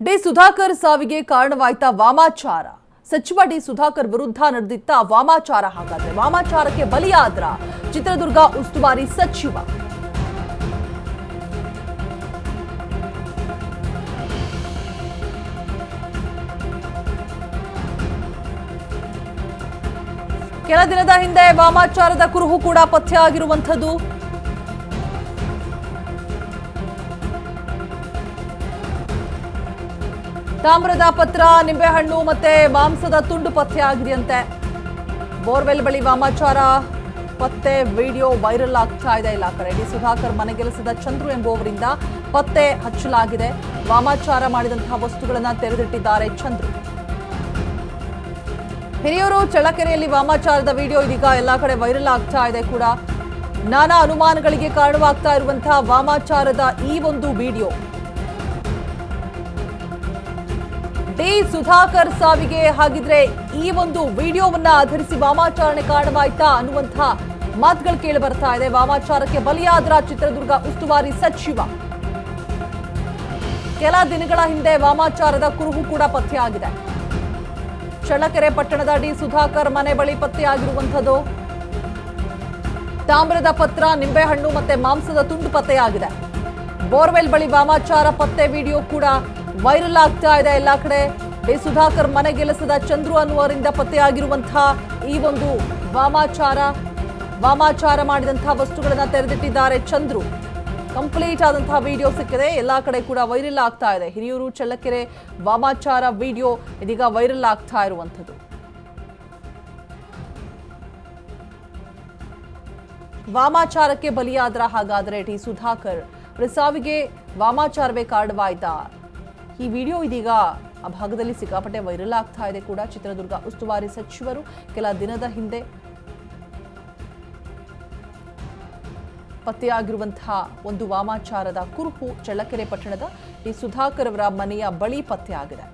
D Sudhakar ಸಾವಿಗೆ ಕಾರಣವಾಯ್ತಾ ವಾಮಾಚಾರ. ಸಚಿವ D Sudhakar ವಿರುದ್ಧ ನಡೆದಿತ್ತ ವಾಮಾಚಾರ. ಹಾಗಾದ್ರೆ ವಾಮಾಚಾರಕ್ಕೆ ಬಲಿಯಾದ್ರ ಚಿತ್ರದುರ್ಗ ಉಸ್ತುವಾರಿ ಸಚಿವ. ಕೆಲ ದಿನದ ಹಿಂದೆ ವಾಮಾಚಾರದ ಕುರುಹು ಕೂಡ ಪತ್ತೆಯಾಗಿರುವಂಥದ್ದು. ತಾಮ್ರದ ಪತ್ರ, ನಿಂಬೆಹಣ್ಣು ಮತ್ತೆ ಮಾಂಸದ ತುಂಡು ಪತ್ತೆಯಾಗಿದೆಯಂತೆ. ಬೋರ್ವೆಲ್ ಬಳಿ ವಾಮಾಚಾರ ಪತ್ತೆ ವಿಡಿಯೋ ವೈರಲ್ ಆಗ್ತಾ ಇದೆ. ಇಲ್ಲ ಕಡೆ ಡಿ ಸುಧಾಕರ್ ಮನೆಗೆಲಸದ ಚಂದ್ರು ಎಂಬುವವರಿಂದ ಪತ್ತೆ ಹಚ್ಚಲಾಗಿದೆ. ವಾಮಾಚಾರ ಮಾಡಿದಂತಹ ವಸ್ತುಗಳನ್ನ ತೆರೆದಿಟ್ಟಿದ್ದಾರೆ ಚಂದ್ರು. ಹಿರಿಯೂರು ಚಳ್ಳಕೆರೆಯಲ್ಲಿ ವಾಮಾಚಾರದ ವಿಡಿಯೋ ಇದೀಗ ಎಲ್ಲಾ ಕಡೆ ವೈರಲ್ ಆಗ್ತಾ ಇದೆ ಕೂಡ. ನಾನಾ ಅನುಮಾನಗಳಿಗೆ ಕಾರಣವಾಗ್ತಾ ಇರುವಂತಹ ವಾಮಾಚಾರದ ಈ ಒಂದು ವಿಡಿಯೋ ಡಿ ಸುಧಾಕರ್ ಸಾವಿಗೆ ಹಾಗಿದ್ರೆ ಈ ಒಂದು ವಿಡಿಯೋವನ್ನ ಆಧರಿಸಿ ವಾಮಾಚಾರಣೆ ಕಾರಣವಾಯ್ತಾ ಅನ್ನುವಂತಹ ಮಾತುಗಳು ಕೇಳಿ ಬರ್ತಾ ಇದೆ. ವಾಮಾಚಾರಕ್ಕೆ ಬಲಿಯಾದ್ರ ಚಿತ್ರದುರ್ಗ ಉಸ್ತುವಾರಿ ಸಚಿವ. ಕೆಲ ದಿನಗಳ ಹಿಂದೆ ವಾಮಾಚಾರದ ಕುರುಹು ಕೂಡ ಪತ್ತೆಯಾಗಿದೆ. ಚಳ್ಳಕೆರೆ ಪಟ್ಟಣದ ಡಿ ಸುಧಾಕರ್ ಮನೆ ಬಳಿ ಪತ್ತೆಯಾಗಿರುವಂಥದ್ದು. ತಾಮ್ರದ ಪತ್ರ, ನಿಂಬೆಹಣ್ಣು ಮತ್ತೆ ಮಾಂಸದ ತುಂಡು ಪತ್ತೆಯಾಗಿದೆ. ಬೋರ್ವೆಲ್ ಬಳಿ ವಾಮಾಚಾರ ಪತ್ತೆ ವಿಡಿಯೋ ಕೂಡ ವೈರಲ್ ಆಗ್ತಾ ಇದೆ ಎಲ್ಲಾ ಕಡೆ. ಡಿ ಸುಧಾಕರ್ ಮನೆಗೆಲಸದ ಚಂದ್ರು ಅನ್ನುವರಿಂದ ಪತ್ತೆಯಾಗಿರುವಂತಹ ಈ ಒಂದು ವಾಮಾಚಾರ ಮಾಡಿದಂತಹ ವಸ್ತುಗಳನ್ನ ತೆರೆದಿಟ್ಟಿದ್ದಾರೆ ಚಂದ್ರು. ಕಂಪ್ಲೀಟ್ ಆದಂತಹ ವಿಡಿಯೋ ಸಿಕ್ಕಿದೆ. ಎಲ್ಲಾ ಕಡೆ ಕೂಡ ವೈರಲ್ ಆಗ್ತಾ ಇದೆ. ಹಿರಿಯೂರು ಚಳ್ಳಕೆರೆ ವಾಮಾಚಾರ ವಿಡಿಯೋ ಇದೀಗ ವೈರಲ್ ಆಗ್ತಾ ಇರುವಂಥದ್ದು. ವಾಮಾಚಾರಕ್ಕೆ ಬಲಿಯಾದ್ರ ಹಾಗಾದ್ರೆ ಡಿ ಸುಧಾಕರ್ ಸಾವಿಗೆ ವಾಮಾಚಾರವೇ ಕಾರಣವಾಯ್ತಾ? ಈ ವಿಡಿಯೋ ಇದೀಗ ಆ ಭಾಗದಲ್ಲಿ ಸಿಕ್ಕಾಪಟ್ಟೆ ವೈರಲ್ ಆಗ್ತಾ ಇದೆ ಕೂಡ. ಚಿತ್ರದುರ್ಗ ಉಸ್ತುವಾರಿ ಸಚಿವರು ಕೆಲ ದಿನದ ಹಿಂದೆ ಪತ್ತೆಯಾಗಿರುವಂತಹ ಒಂದು ವಾಮಾಚಾರದ ಕುರುಹು ಚಳ್ಳಕೆರೆ ಪಟ್ಟಣದ ಡಿ ಸುಧಾಕರ್ ಅವರ ಮನೆಯ ಬಳಿ ಪತ್ತೆಯಾಗಿದೆ.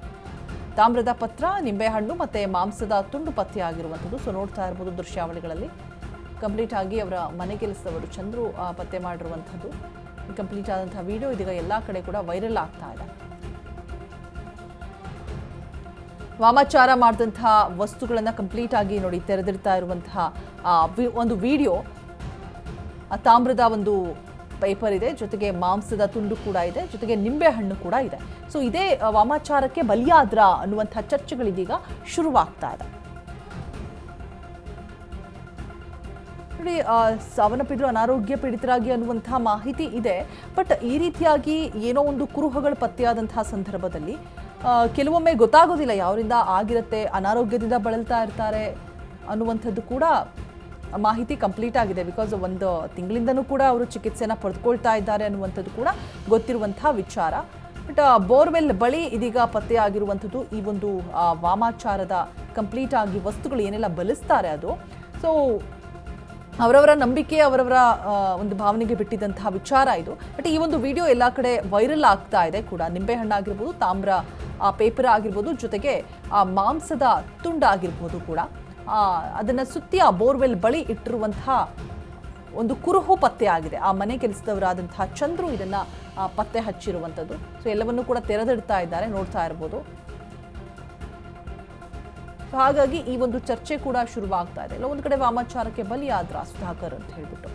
ತಾಮ್ರದ ಪತ್ರ, ನಿಂಬೆಹಣ್ಣು ಮತ್ತೆ ಮಾಂಸದ ತುಂಡು ಪತ್ತೆಯಾಗಿರುವಂಥದ್ದು. ಸೊ ನೋಡ್ತಾ ಇರಬಹುದು ದೃಶ್ಯಾವಳಿಗಳಲ್ಲಿ ಕಂಪ್ಲೀಟ್ ಆಗಿ ಅವರ ಮನೆಗೆಲಸದವರು ಚಂದ್ರು ಪತ್ತೆ ಮಾಡಿರುವಂಥದ್ದು. ಕಂಪ್ಲೀಟ್ ಆದಂತಹ ವಿಡಿಯೋ ಇದೀಗ ಎಲ್ಲಾ ಕಡೆ ಕೂಡ ವೈರಲ್ ಆಗ್ತಾ ಇದೆ. ವಾಮಾಚಾರ ಮಾಡಿದಂತಹ ವಸ್ತುಗಳನ್ನ ಕಂಪ್ಲೀಟ್ ಆಗಿ ನೋಡಿ ತೆರೆದಿರ್ತಾ ಇರುವಂತಹ ಒಂದು ವಿಡಿಯೋ. ತಾಮ್ರದ ಒಂದು ಪೇಪರ್ ಇದೆ, ಜೊತೆಗೆ ಮಾಂಸದ ತುಂಡು ಕೂಡ ಇದೆ, ಜೊತೆಗೆ ನಿಂಬೆ ಹಣ್ಣು ಕೂಡ ಇದೆ. ಸೊ ಇದೇ ವಾಮಾಚಾರಕ್ಕೆ ಬಲಿಯಾದ್ರ ಅನ್ನುವಂತಹ ಚರ್ಚೆಗಳಿದೀಗ ಶುರುವಾಗ್ತಾ ಇದೆ. ನೋಡಿ, ಸಾವನ್ನಪ್ಪಿದ್ರು, ಅನಾರೋಗ್ಯ ಪೀಡಿತರಾಗಿ ಅನ್ನುವಂತಹ ಮಾಹಿತಿ ಇದೆ. ಬಟ್ ಈ ರೀತಿಯಾಗಿ ಏನೋ ಒಂದು ಕುರುಹುಗಳು ಪತ್ತೆಯಾದಂತಹ ಸಂದರ್ಭದಲ್ಲಿ ಕೆಲವೊಮ್ಮೆ ಗೊತ್ತಾಗೋದಿಲ್ಲ ಯಾವರಿಂದ ಆಗಿರುತ್ತೆ, ಅನಾರೋಗ್ಯದಿಂದ ಬಳಲ್ತಾ ಇರ್ತಾರೆ ಅನ್ನುವಂಥದ್ದು ಕೂಡ ಮಾಹಿತಿ ಕಂಪ್ಲೀಟ್ ಆಗಿದೆ. ಬಿಕಾಸ್ ಒಂದು ತಿಂಗಳಿಂದನೂ ಕೂಡ ಅವರು ಚಿಕಿತ್ಸೆನ ಪಡೆದುಕೊಳ್ತಾ ಇದ್ದಾರೆ ಅನ್ನುವಂಥದ್ದು ಕೂಡ ಗೊತ್ತಿರುವಂತಹ ವಿಚಾರ. ಬಟ್ ಬೋರ್ವೆಲ್ ಬಳಿ ಇದೀಗ ಪತ್ತೆಯಾಗಿರುವಂಥದ್ದು ಈ ಒಂದು ವಾಮಾಚಾರದ ಕಂಪ್ಲೀಟ್ ಆಗಿ ವಸ್ತುಗಳು ಏನೆಲ್ಲ ಬಳಸ್ತಾರೆ ಅದು. ಸೊ ಅವರವರ ನಂಬಿಕೆ, ಅವರವರ ಒಂದು ಭಾವನೆಗೆ ಬಿಟ್ಟಿದ್ದಂತಹ ವಿಚಾರ ಇದು. ಬಟ್ ಈ ಒಂದು ವಿಡಿಯೋ ಎಲ್ಲ ಕಡೆ ವೈರಲ್ ಆಗ್ತಾ ಇದೆ ಕೂಡ. ನಿಂಬೆಹಣ್ಣಾಗಿರ್ಬೋದು, ತಾಮ್ರ ಪೇಪರ್ ಆಗಿರ್ಬೋದು, ಜೊತೆಗೆ ಮಾಂಸದ ತುಂಡಾಗಿರ್ಬೋದು ಕೂಡ. ಅದನ್ನು ಸುತ್ತಿ ಆ ಬೋರ್ವೆಲ್ ಬಳಿ ಇಟ್ಟಿರುವಂತಹ ಒಂದು ಕುರುಹು ಪತ್ತೆ ಆಗಿದೆ. ಆ ಮನೆ ಕೆಲಸದವರಾದಂತಹ ಚಂದ್ರು ಇದನ್ನ ಪತ್ತೆ ಹಚ್ಚಿರುವಂಥದ್ದು. ಸೊ ಎಲ್ಲವನ್ನೂ ಕೂಡ ತೆರೆದಿಡ್ತಾ ಇದ್ದಾರೆ, ನೋಡ್ತಾ ಇರ್ಬೋದು. ಹಾಗಾಗಿ ಈ ಒಂದು ಚರ್ಚೆ ಕೂಡ ಶುರುವಾಗ್ತಾ ಇದೆ. ಎಲ್ಲ ಒಂದು ಕಡೆ ವಾಮಾಚಾರಕ್ಕೆ ಬಲಿಯಾದ್ರ ಸುಧಾಕರ್ ಅಂತ ಹೇಳ್ಬಿಟ್ಟು.